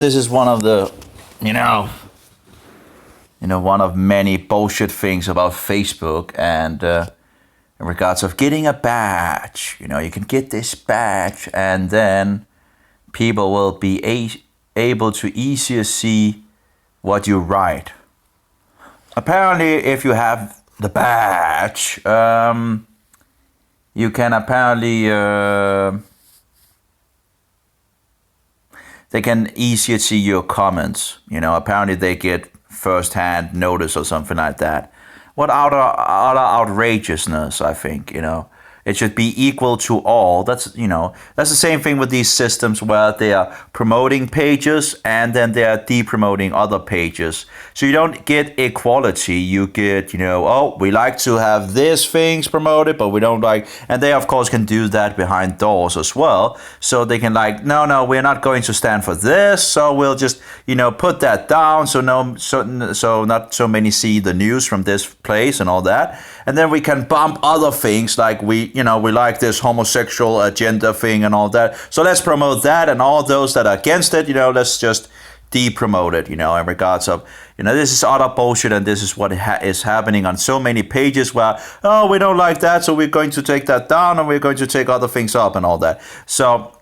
This is one of the, you know, one of many bullshit things about Facebook and in regards of getting a badge. You can get this badge and then people will be able to easier see what you write. Apparently, if you have the badge, you can apparently they can easier see your comments. Apparently they get first-hand notice or something like that. What utter outrageousness, I think. It should be equal to all. That's the same thing with these systems where they are promoting pages and then they are depromoting other pages. So you don't get equality. You get, we like to have these things promoted, but we don't like, and they of course can do that behind doors as well. So they can no, we're not going to stand for this. So we'll just, put that down. So not so many see the news from this place and all that. And then we can bump other things like we like this homosexual agenda thing and all that. So let's promote that, and all those that are against it, let's just de-promote it, in regards of, this is utter bullshit, and this is what is happening on so many pages where, we don't like that, so we're going to take that down and we're going to take other things up and all that. So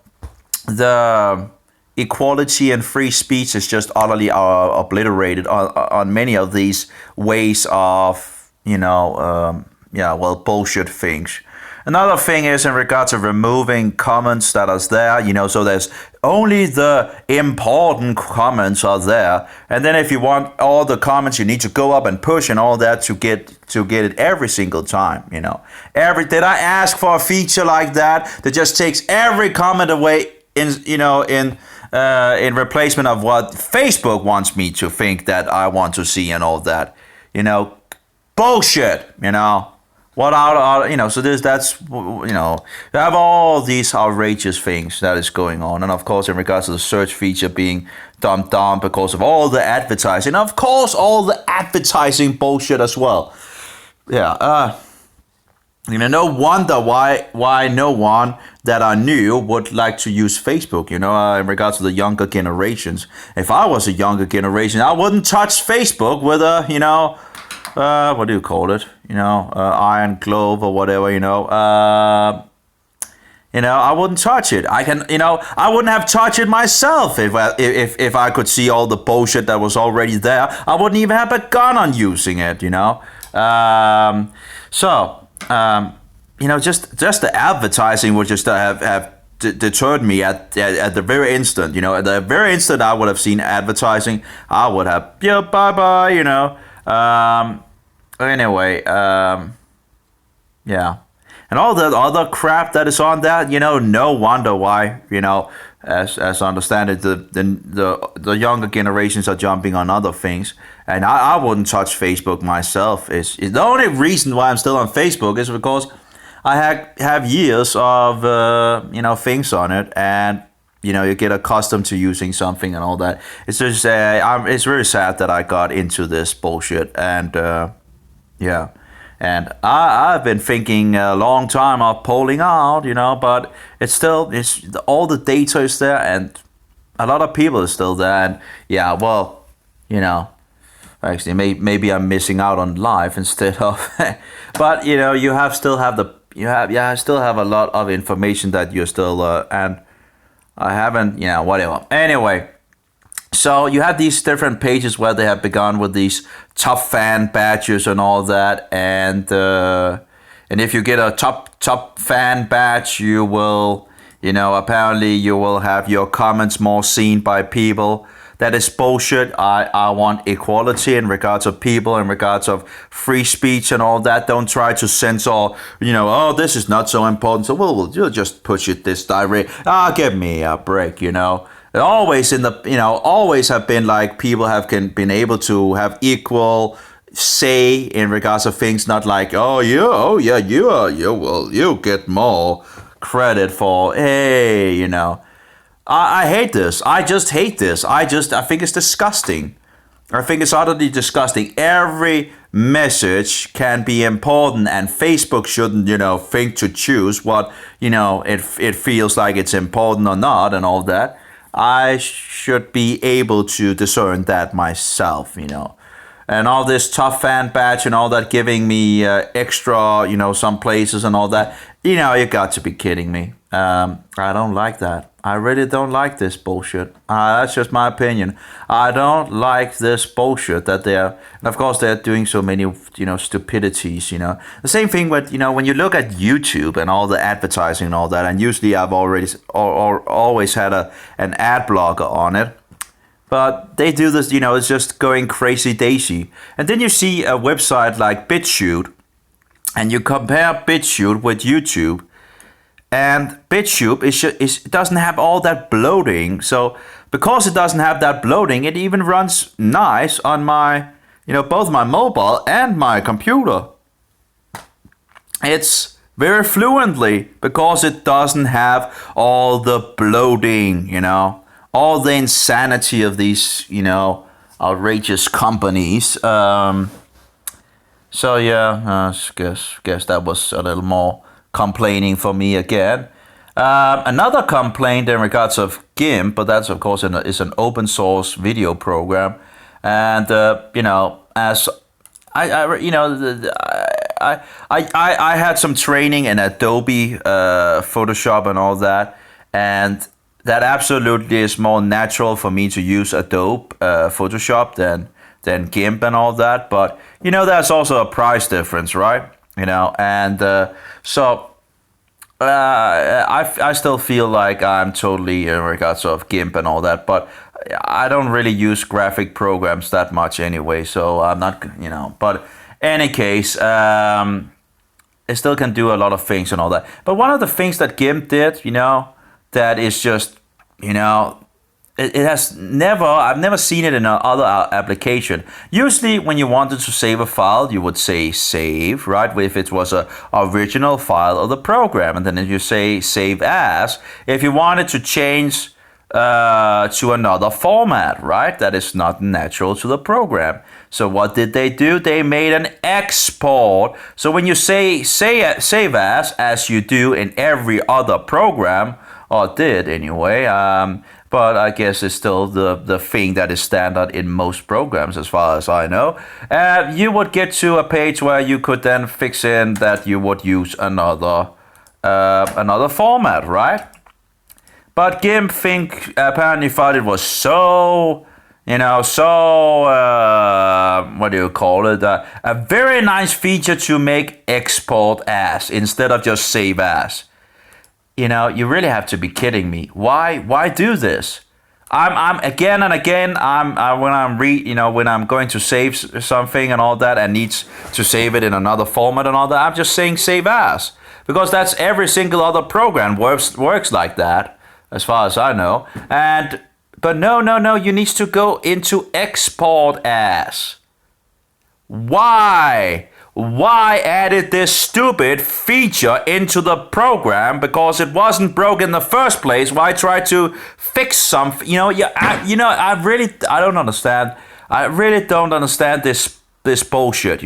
the equality and free speech is just utterly obliterated on many of these ways of, bullshit things. Another thing is in regards to removing comments that are there, so there's only the important comments are there. And then if you want all the comments, you need to go up and push and all that to get it every single time, Did I ask for a feature like that just takes every comment away in replacement of what Facebook wants me to think that I want to see and all that, bullshit, What so you have all these outrageous things that is going on. And of course, in regards to the search feature being dumbed down because of all the advertising, of course, all the advertising bullshit as well. Yeah, no wonder why no one that I knew would like to use Facebook, in regards to the younger generations. If I was a younger generation, I wouldn't touch Facebook with a, what do you call it? Iron glove or whatever, I wouldn't touch it. I wouldn't have touched it myself if I could see all the bullshit that was already there. I wouldn't even have begun on using it, just the advertising would just have deterred me at the very instant, At the very instant I would have seen advertising, I would have, bye-bye, Anyway, yeah. And all the other crap that is on that, no wonder why, as I understand it, the younger generations are jumping on other things. And I wouldn't touch Facebook myself. Is the only reason why I'm still on Facebook is because I have years of, things on it, and you get accustomed to using something and all that. It's just, it's very sad that I got into this bullshit, and yeah. And I've been thinking a long time of pulling out, but it's all the data is there, and a lot of people are still there, and yeah, well, actually maybe I'm missing out on life instead of, but you still have a lot of information that you're still and I haven't, whatever. Anyway. So you have these different pages where they have begun with these top fan badges and all that, and if you get a top fan badge, you will, apparently you will have your comments more seen by people. That is bullshit. I want equality in regards of people, in regards of free speech and all that. Don't try to censor, this is not so important, so we'll just push it this direct. Give me a break, Always always have been like people have been able to have equal say in regards of things, not like, you get more credit for, hey, I hate this. I just hate this. I think it's disgusting. I think it's utterly disgusting. Every message can be important, and Facebook shouldn't, think to choose what, it feels like it's important or not and all that. I should be able to discern that myself, And all this tough fan badge and all that giving me extra, some places and all that. You got to be kidding me. I don't like that. I really don't like this bullshit. That's just my opinion. I don't like this bullshit that they're, and of course they're doing so many, stupidities, The same thing with, when you look at YouTube and all the advertising and all that, and usually I've always had an ad blocker on it. But they do this, it's just going crazy daisy. And then you see a website like BitChute, and you compare BitChute with YouTube, and BitChute it doesn't have all that bloating. So because it doesn't have that bloating, it even runs nice on my, both my mobile and my computer. It's very fluently because it doesn't have all the bloating, all the insanity of these, outrageous companies. So yeah, guess that was a little more complaining for me again. Another complaint in regards of GIMP, but that's of course is an open source video program, and as I had some training in Adobe Photoshop and all that, and that absolutely is more natural for me to use Adobe Photoshop than GIMP and all that. But there's also a price difference, right? And so I still feel like I'm totally in regards of GIMP and all that, but I don't really use graphic programs that much anyway. So I'm not, But any case, it still can do a lot of things and all that. But one of the things that GIMP did, that is just, it has I've never seen it in another application. Usually when you wanted to save a file, you would say save, right? If it was a original file of the program. And then you say save as, if you wanted to change to another format, right? That is not natural to the program. So what did they do? They made an export. So when you say save as you do in every other program, or did anyway, but I guess it's still the thing that is standard in most programs as far as I know. You would get to a page where you could then fix in that you would use another format, right? But GIMP apparently thought it was so, what do you call it? A very nice feature to make export as instead of just save as. You really have to be kidding me. Why do this? I'm again and again. When I'm going to save something and all that, and needs to save it in another format and all that, I'm just saying save as, because that's every single other program works like that, as far as I know. But no, you need to go into export as. Why? Why added this stupid feature into the program? Because it wasn't broke in the first place. Why try to fix something? I don't understand. I really don't understand this bullshit.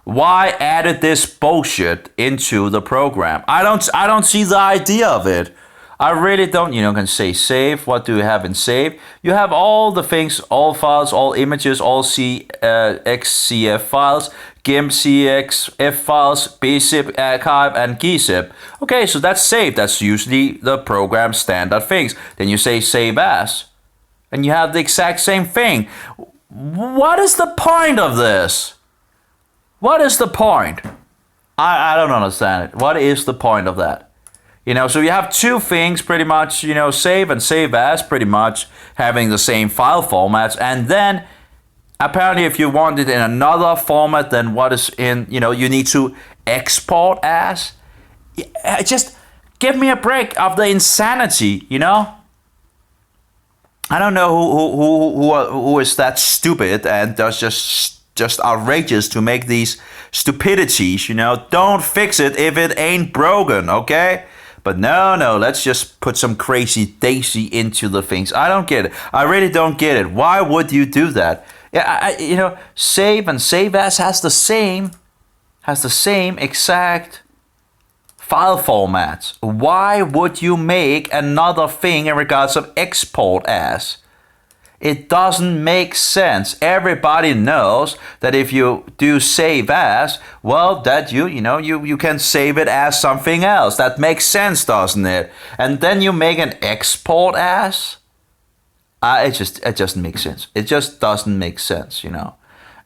Why added this bullshit into the program? I don't see the idea of it. I really don't. Can say save. What do you have in save? You have all the things, all files, all images, all XCF files, GIMP CXF files, BZIP archive, and GZIP. Okay, so that's saved. That's usually the program standard things. Then you say save as, and you have the exact same thing. What is the point of this? What is the point? I don't understand it. What is the point of that? So you have two things pretty much, save and save as, pretty much having the same file formats. And then apparently if you want it in another format than what is in, you need to export as. Just give me a break of the insanity, I don't know who is that stupid and does just outrageous to make these stupidities, Don't fix it if it ain't broken, okay? But no, let's just put some crazy daisy into the things. I don't get it. I really don't get it. Why would you do that? Yeah, save and save as has the same exact file formats. Why would you make another thing in regards of export as? It doesn't make sense. Everybody knows that if you do save as, well, that you can save it as something else. That makes sense, doesn't it? And then you make an export as. It doesn't make sense. It just doesn't make sense,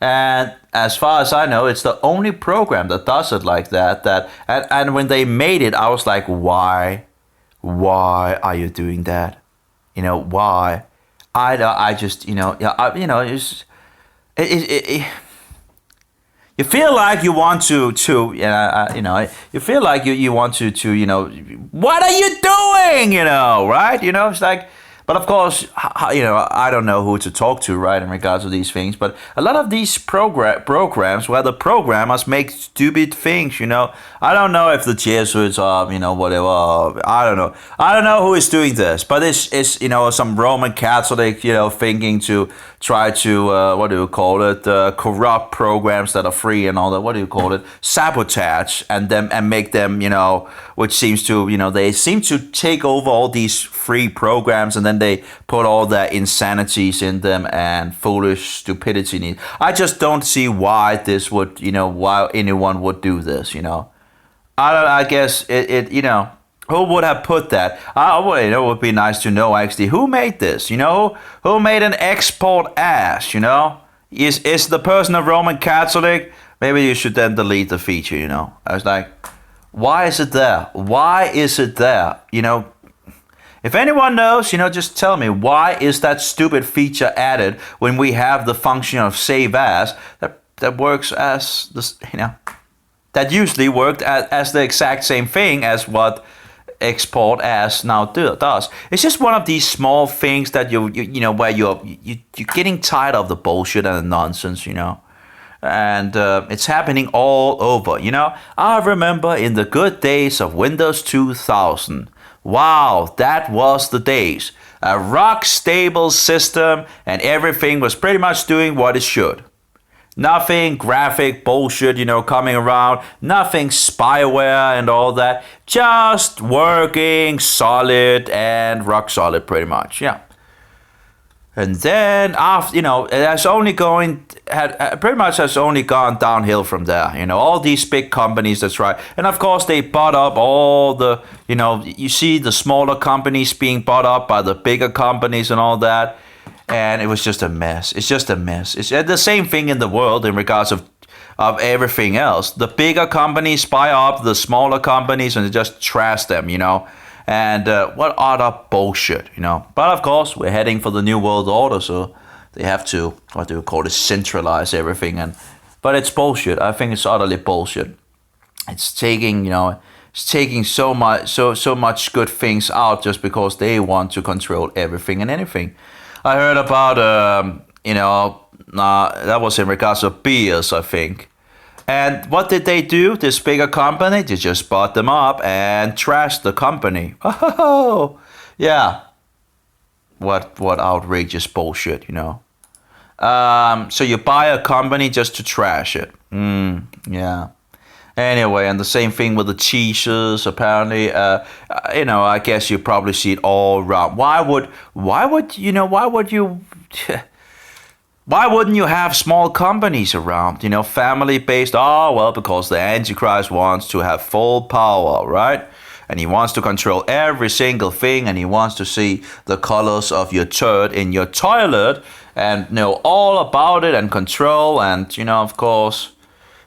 And as far as I know, it's the only program that does it like that. And when they made it, I was like, why? Why are you doing that? Why? I just it's you feel like you want to you feel like you want to what are you doing, right? It's like. But of course, I don't know who to talk to, right, in regards to these things. But a lot of these programs where the programmers make stupid things, I don't know if the Jesuits are, whatever. I don't know. I don't know who is doing this. But it's some Roman Catholic, thinking to try to, what do you call it, corrupt programs that are free and all that. What do you call it? Sabotage and make them, which seems to, they seem to take over all these free programs and then they put all the insanities in them and foolish stupidity in it. I just don't see why this would, why anyone would do this, I guess who would have put that? It would be nice to know actually who made this, who made an export as, Is the person a Roman Catholic? Maybe you should then delete the feature, I was like, why is it there? Why is it there? If anyone knows, just tell me, why is that stupid feature added when we have the function of save as that works as this, that usually worked as the exact same thing as what export as now does. It's just one of these small things that where you're getting tired of the bullshit and the nonsense, And it's happening all over, I remember in the good days of Windows 2000. Wow, that was the days. A rock stable system and everything was pretty much doing what it should. Nothing graphic bullshit, coming around. Nothing spyware and all that. Just working solid and rock solid pretty much, yeah. And then after, it has only pretty much has only gone downhill from there. All these big companies, that's right. And of course they bought up all the, you see the smaller companies being bought up by the bigger companies and all that. And it was just a mess. It's just a mess. It's the same thing in the world in regards of everything else. The bigger companies buy up the smaller companies and they just trash them, And what other bullshit, But of course, we're heading for the New World Order, so they have to, what do you call it, centralize everything. But it's bullshit. I think it's utterly bullshit. It's taking, so much good things out just because they want to control everything and anything. I heard about, that was in regards to beers, I think. And what did they do? This bigger company, they just bought them up and trashed the company. Oh, yeah. What outrageous bullshit, So you buy a company just to trash it. Yeah. Anyway, and the same thing with the cheeses. Apparently, I guess you probably see it all around. Why wouldn't you have small companies around, family-based? Oh, well, because the Antichrist wants to have full power, right? And he wants to control every single thing, and he wants to see the colors of your turd in your toilet and know all about it and control. And, of course,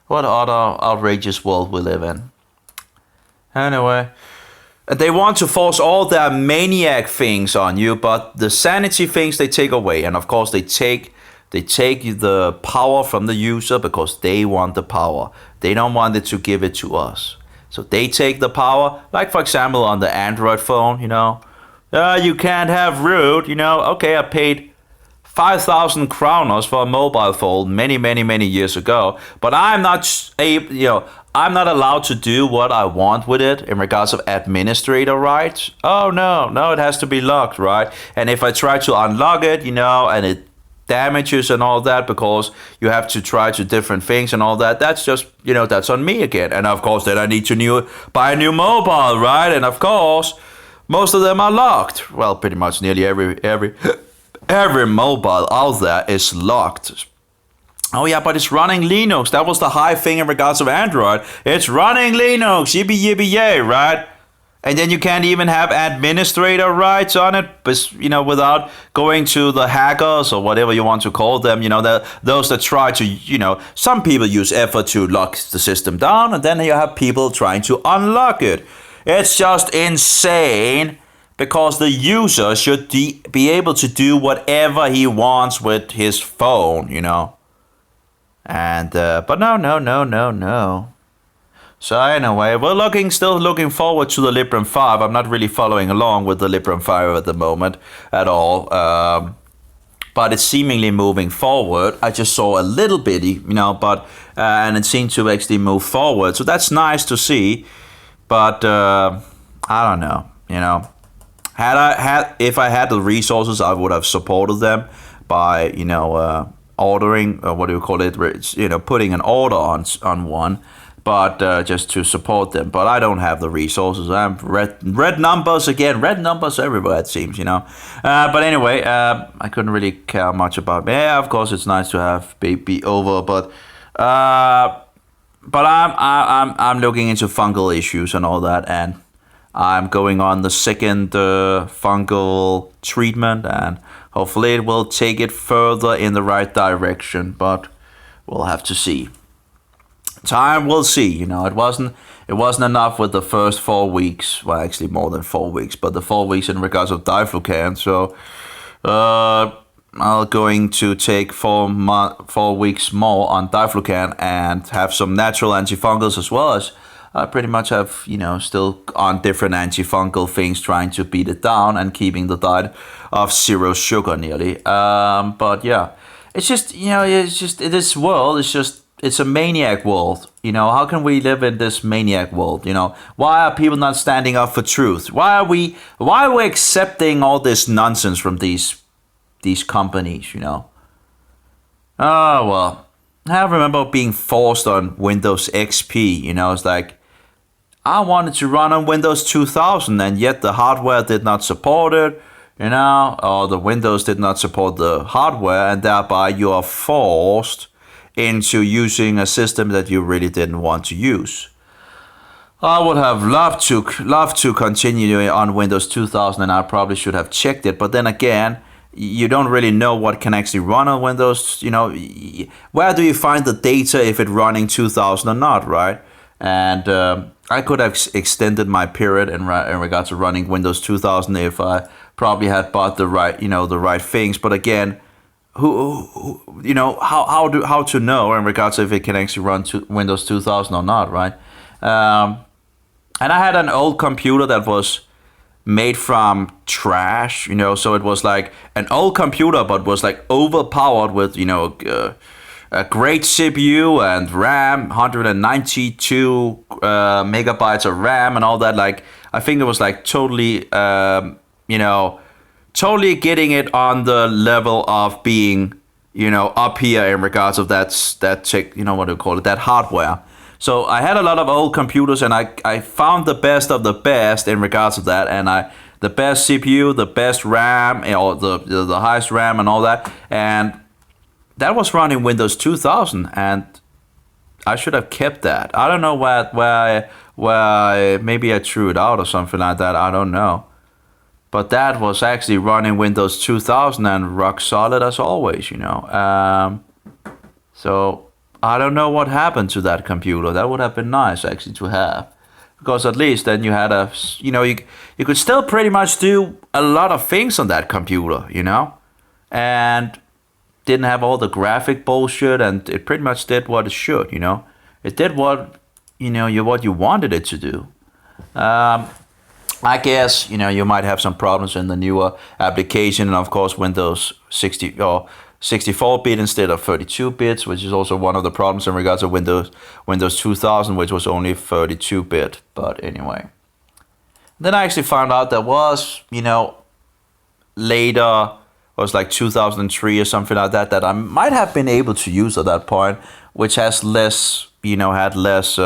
what other outrageous world we live in. Anyway, they want to force all their maniac things on you, but the sanity things they take away. And, of course, they take the power from the user because they want the power. They don't want it to give it to us. So they take the power, like for example on the Android phone, you can't have root, okay, I paid 5,000 kroners for a mobile phone many years ago, but I'm not I'm not allowed to do what I want with it in regards of administrator rights. Oh no, it has to be locked, right? And if I try to unlock it, and damages and all that because you have to try to different things and all that. That's just, that's on me again. And of course, then I need to buy a new mobile, right? And of course, most of them are locked. Well, pretty much nearly every mobile out there is locked. Oh yeah, but it's running Linux. That was the high thing in regards of Android. It's running Linux, yippee yippee yay, right? And then you can't even have administrator rights on it, but without going to the hackers or whatever you want to call them. Those that try to, some people use effort to lock the system down, and then you have people trying to unlock it. It's just insane because the user should be able to do whatever he wants with his phone, And but no. So anyway, we're still looking forward to the Librem 5. I'm not really following along with the Librem 5 at the moment at all. But it's seemingly moving forward. I just saw a little bitty, but and it seemed to actually move forward. So that's nice to see. But I don't know, if I had the resources, I would have supported them by, ordering, what do you call it, putting an order on one. But just to support them. But I don't have the resources. I'm red numbers again. Red numbers everywhere, it seems, But anyway, I couldn't really care much about. Yeah, of course, it's nice to have be over. But I'm looking into fungal issues and all that, and I'm going on the second fungal treatment, and hopefully it will take it further in the right direction. But we'll have to see. Time will see. It wasn't enough with the first 4 weeks. Well, actually more than 4 weeks, but the 4 weeks in regards of diflucan. So I'm going to take 4 weeks more on diflucan and have some natural antifungals as well as I pretty much have, still on different antifungal things trying to beat it down and keeping the diet of zero sugar nearly. But yeah, it's just, this world is just, it's a maniac world. How can we live in this maniac world? Why are people not standing up for truth? Why are we accepting all this nonsense from these companies, Oh, well, I remember being forced on Windows XP, It's like, I wanted to run on Windows 2000 and yet the hardware did not support it, or the Windows did not support the hardware, and thereby you are forced into using a system that you really didn't want to use. I would have loved to continue on Windows 2000, and I probably should have checked it. But then again, you don't really know what can actually run on Windows. Where do you find the data if it's running 2000 or not, right? And I could have extended my period in regards to running Windows 2000 if I probably had bought the right things. But again, how to know in regards to if it can actually run Windows 2000 or not, right? And I had an old computer that was made from trash, so it was like an old computer but was like overpowered with a great CPU and RAM, 192 megabytes of RAM and all that. Like I think it was like totally totally getting it on the level of being, up here in regards of that what do you call it, that hardware. So I had a lot of old computers, and I found the best of the best in regards of that, and the best CPU, the best RAM, the highest RAM and all that, and that was running Windows 2000, and I should have kept that. I don't know where maybe I threw it out or something like that. I don't know. But that was actually running Windows 2000 and rock solid as always, So I don't know what happened to that computer. That would have been nice actually to have. Because at least then you had you could still pretty much do a lot of things on that computer, And didn't have all the graphic bullshit, and it pretty much did what it should, It did what you wanted it to do. I guess, you might have some problems in the newer application, and of course Windows 60 or 64-bit instead of 32 bits, which is also one of the problems in regards to Windows 2000, which was only 32-bit. But anyway, then I actually found out there was, later was like 2003 or something like that, that I might have been able to use at that point, which has less, had less.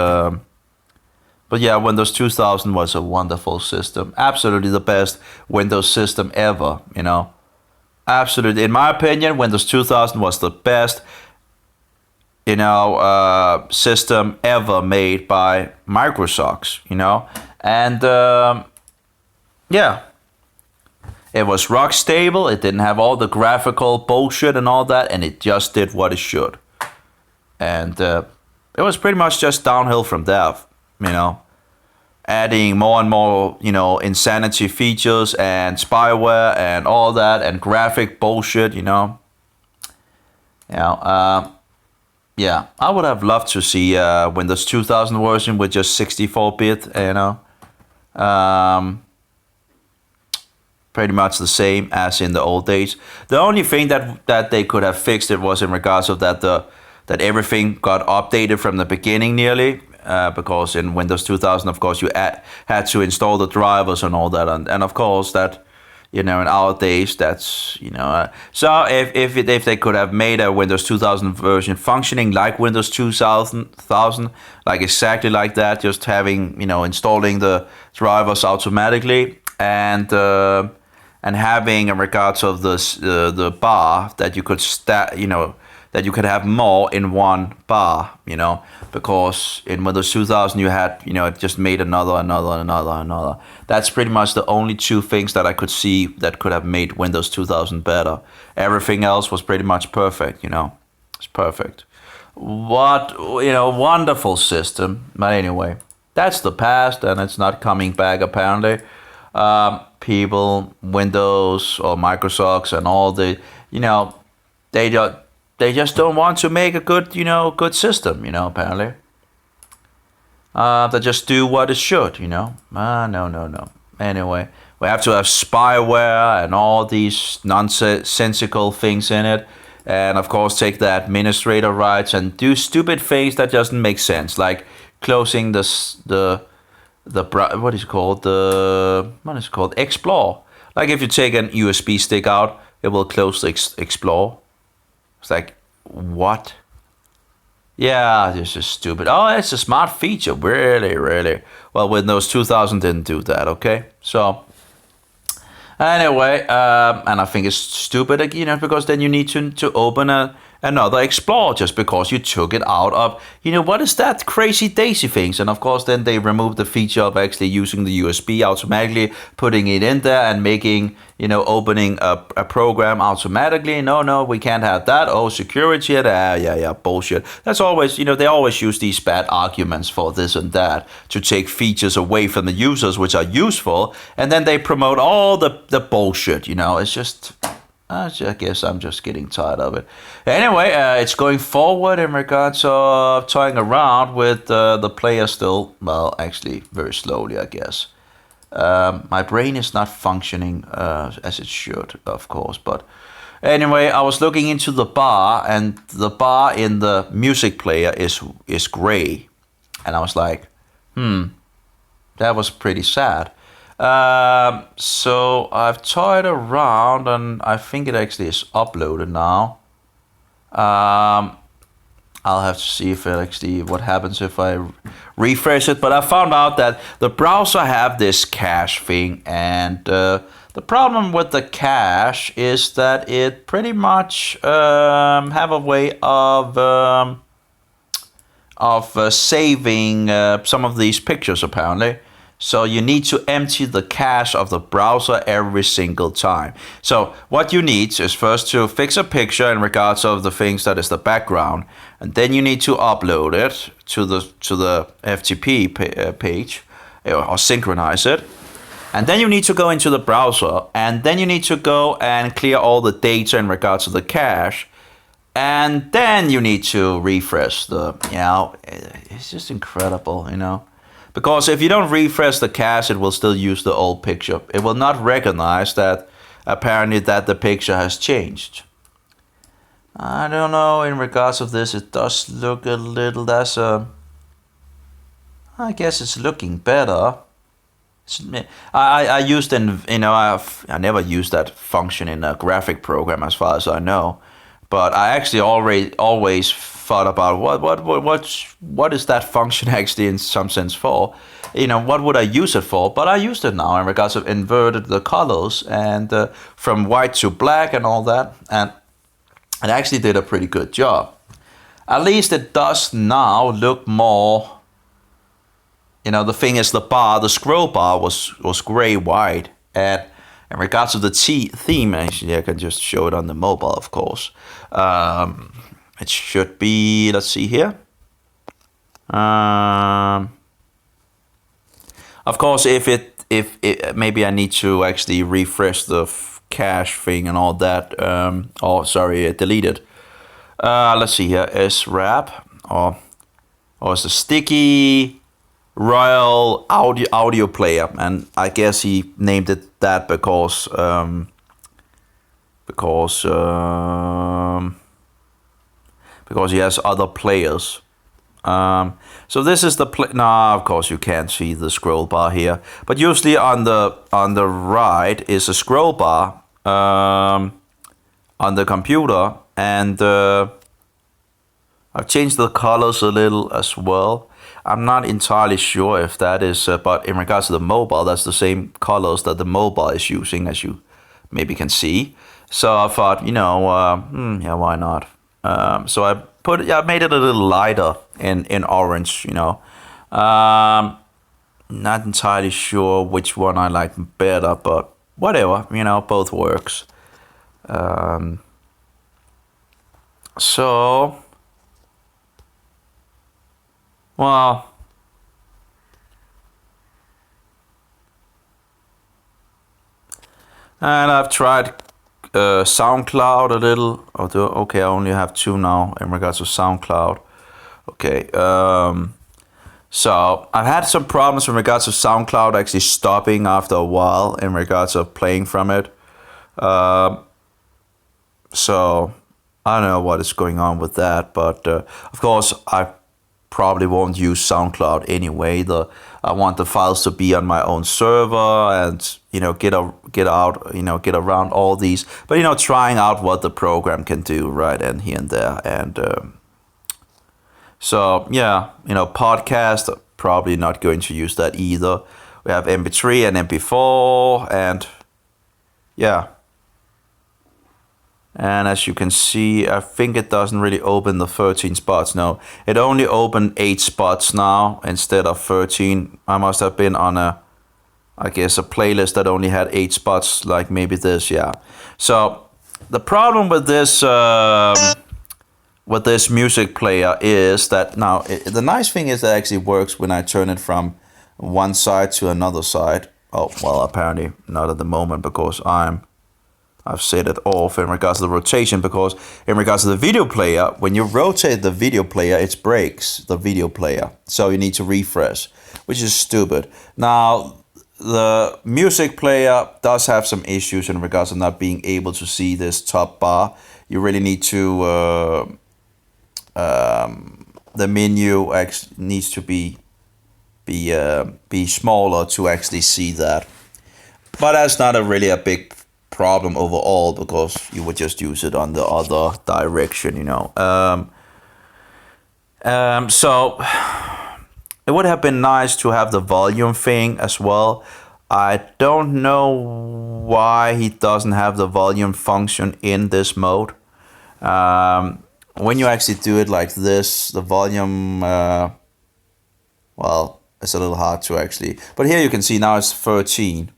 But yeah, Windows 2000 was a wonderful system. Absolutely the best Windows system ever, Absolutely. In my opinion, Windows 2000 was the best, system ever made by Microsoft, And yeah, it was rock stable. It didn't have all the graphical bullshit and all that, and it just did what it should. And it was pretty much just downhill from there, adding more and more, insanity features and spyware and all that and graphic bullshit, Yeah, I would have loved to see Windows 2000 version with just 64-bit, pretty much the same as in the old days. The only thing that they could have fixed it was in regards of that everything got updated from the beginning nearly, because in Windows 2000, of course, you had to install the drivers and all that, and of course that, in our days, that's, so if they could have made a Windows 2000 version functioning like Windows 2000, like exactly like that, just having, installing the drivers automatically, and having in regards of the bar that you could that you could have more in one bar, because in Windows 2000 you had, it just made another. That's pretty much the only two things that I could see that could have made Windows 2000 better. Everything else was pretty much perfect, It's perfect. What, wonderful system. But anyway, that's the past, and it's not coming back apparently. People, Windows or Microsoft and all the, they just don't want to make a good, good system, apparently. They just do what it should, No. Anyway, we have to have spyware and all these nonsensical things in it. And of course, take the administrator rights and do stupid things that doesn't make sense, like closing the what is it called? Explore. Like if you take an USB stick out, it will close the Explore. It's like, what? Yeah, this is stupid. Oh, it's a smart feature. Really. Well, Windows 2000 didn't do that, okay? So, anyway, and I think it's stupid, because then you need to open another Explore just because you took it out of, what is that crazy daisy things? And of course, then they removed the feature of actually using the USB automatically, putting it in there and making, opening a program automatically. No, we can't have that. Oh, security, yeah, bullshit. That's always, they always use these bad arguments for this and that to take features away from the users, which are useful, and then they promote all the bullshit, It's just... I guess I'm just getting tired of it. Anyway, it's going forward in regards of toying around with the player still. Well, actually, very slowly, I guess. My brain is not functioning as it should, of course. But anyway, I was looking into the bar, and the bar in the music player is gray. And I was like, that was pretty sad. So I've toyed around, and I think it actually is uploaded now. I'll have to see if it actually what happens if I refresh it. But I found out that the browser have this cache thing, and the problem with the cache is that it pretty much have a way of saving some of these pictures apparently. So you need to empty the cache of the browser every single time. So what you need is first to fix a picture in regards of the things that is the background, and then you need to upload it to the FTP page or synchronize it. And then you need to go into the browser, and then you need to go and clear all the data in regards to the cache. And then you need to refresh it's just incredible, Because if you don't refresh the cache, it will still use the old picture. It will not recognize that apparently that the picture has changed. I don't know, in regards of this, it does look a little, I guess it's looking better. I used in I never used that function in a graphic program as far as I know, but I actually always thought about what is that function actually in some sense for, what would I use it for? But I used it now in regards of inverted the colors and from white to black and all that, and it actually did a pretty good job. At least it does now look more. The thing is, the scroll bar was gray white, and in regards to the theme, actually, I can just show it on the mobile, of course. It should be. Let's see here. Of course, if maybe I need to actually refresh the cache thing and all that. Delete it. Let's see here. SRAP or it's a sticky Royal audio player, and I guess he named it that because he has other players. So this is the play. Nah, of course you can't see the scroll bar here, but usually on the right is a scroll bar on the computer, and I've changed the colors a little as well. I'm not entirely sure if that is, but in regards to the mobile, that's the same colors that the mobile is using, as you maybe can see. So I thought, yeah, why not? So I made it a little lighter in orange, Not entirely sure which one I like better, but whatever, both works. Well, and I've tried SoundCloud a little. Okay, I only have 2 now in regards to SoundCloud. Okay, so I've had some problems in regards to SoundCloud actually stopping after a while in regards of playing from it. So I don't know what is going on with that, but of course I probably won't use SoundCloud anyway. I want the files to be on my own server, and get around all these. But trying out what the program can do, right, and here and there, and so yeah, podcast, probably not going to use that either. We have MP3 and MP4, and yeah. And as you can see, I think it doesn't really open the 13 spots. No, it only opened 8 spots now instead of 13. I must have been on a playlist that only had 8 spots, like maybe this, yeah. So the problem with this music player is that now, the nice thing is that it actually works when I turn it from one side to another side. Oh, well, apparently not at the moment, because I've set it off in regards to the rotation, because in regards to the video player, when you rotate the video player, it breaks the video player. So you need to refresh, which is stupid. Now, the music player does have some issues in regards to not being able to see this top bar. You really need to, the menu needs to be smaller to actually see that. But that's not really a big problem overall, because you would just use it on the other direction, so it would have been nice to have the volume thing as well. I don't know why he doesn't have the volume function in this mode. When you actually do it like this, the volume, well, it's a little hard to actually, but here you can see now it's 13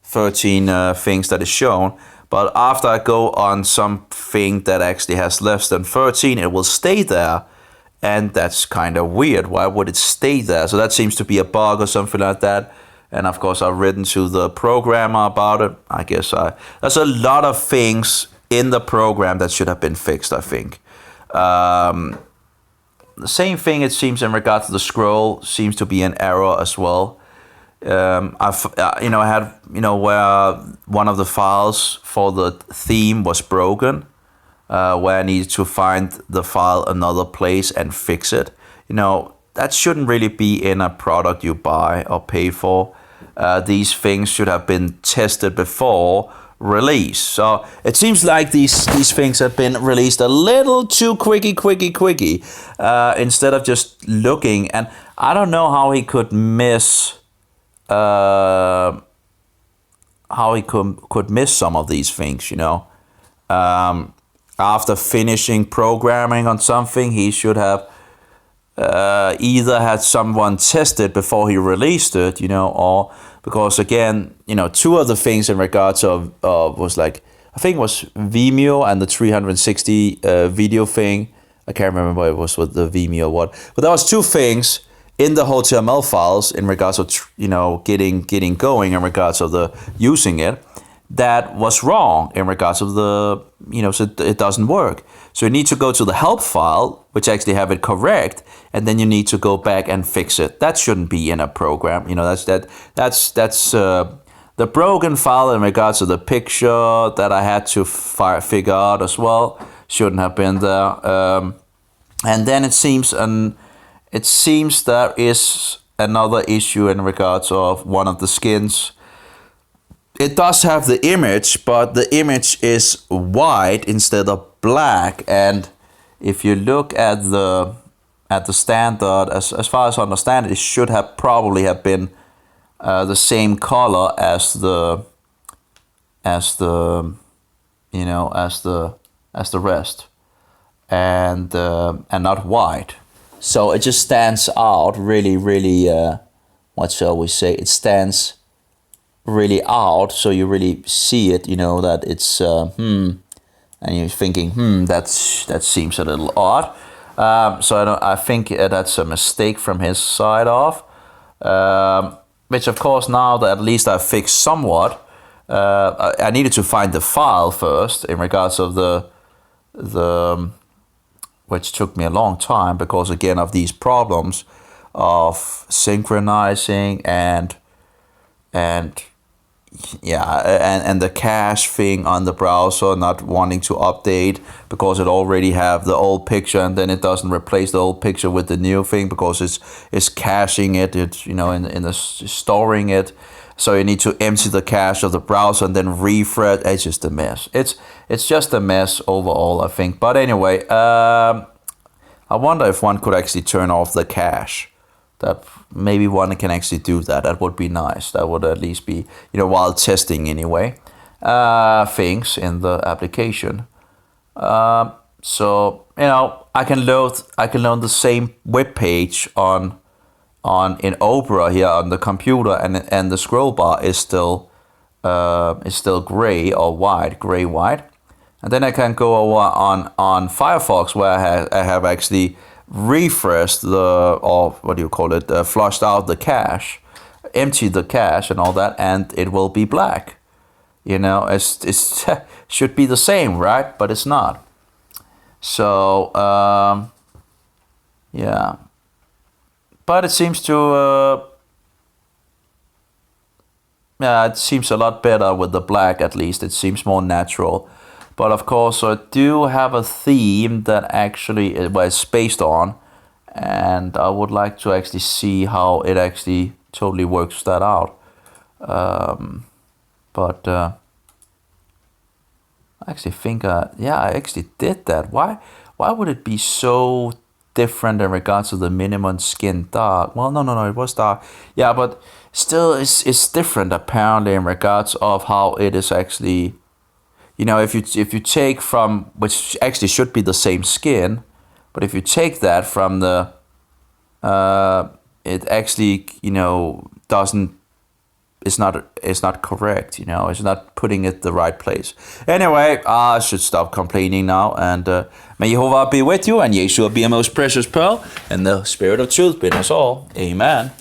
things that is shown, but after I go on something that actually has less than 13, it will stay there, and that's kind of weird. Why would it stay there? So that seems to be a bug or something like that, and of course I've written to the programmer about it. I guess there's a lot of things in the program that should have been fixed, I think. The same thing, it seems, in regard to the scroll, seems to be an error as well. I had where one of the files for the theme was broken, where I needed to find the file another place and fix it. That shouldn't really be in a product you buy or pay for. these things should have been tested before release. So it seems like these things have been released a little too quickie, instead of just looking. And I don't know how he could miss some of these things, you know. After finishing programming on something, he should have either had someone test it before he released it, you know, or because again, you know, two of the things in regards of was like, I think it was Vimeo and the 360 video thing. I can't remember what it was with the Vimeo what, but there was two things in the HTML files in regards of, you know, getting going in regards of the using it, that was wrong in regards of the, you know, so it doesn't work. So you need to go to the help file, which actually have it correct, and then you need to go back and fix it. That shouldn't be in a program. You know, that's the broken file in regards to the picture that I had to figure out as well. Shouldn't have been there. And then it seems there is another issue in regards of one of the skins. It does have the image, but the image is white instead of black. And if you look at the standard, as far as I understand it should have probably have been the same color as the you know, as the rest, and not white. So it just stands out really, what shall we say? It stands really out, so you really see it, you know, that it's and you're thinking, that seems a little odd. So I think that's a mistake from his side off, which of course now that at least I've fixed somewhat. I needed to find the file first in regards of the which took me a long time because again of these problems of synchronizing and the cache thing on the browser not wanting to update because it already have the old picture, and then it doesn't replace the old picture with the new thing because it's caching it, it's, you know, in the storing it. So you need to empty the cache of the browser and then refresh. It's just a mess. It's just a mess overall, I think. But anyway, I wonder if one could actually turn off the cache. That maybe one can actually do that. That would be nice. That would at least be, you know, while testing anyway, things in the application. So you know, I can load the same web page in Opera here on the computer, and the scroll bar is still gray or white, gray white, and then I can go over on Firefox where I have actually refreshed flushed out the cache, emptied the cache and all that, and it will be black. You know, it's should be the same, right? But it's not. So yeah. But it seems to, it seems a lot better with the black, at least. It seems more natural. But of course, I do have a theme that actually it's based on. And I would like to actually see how it actually totally works that out. But I actually think, I actually did that. Why would it be so different in regards to the minimum skin dark? Well, no, it was dark. Yeah, but still it's different apparently in regards of how it is actually, you know, if you take from, which actually should be the same skin, but if you take that from the, it actually, you know, it's not correct, you know, it's not putting it the right place. Anyway, I should stop complaining now, and may Jehovah be with you, and Yeshua be a most precious pearl, and the Spirit of truth be in us all. Amen.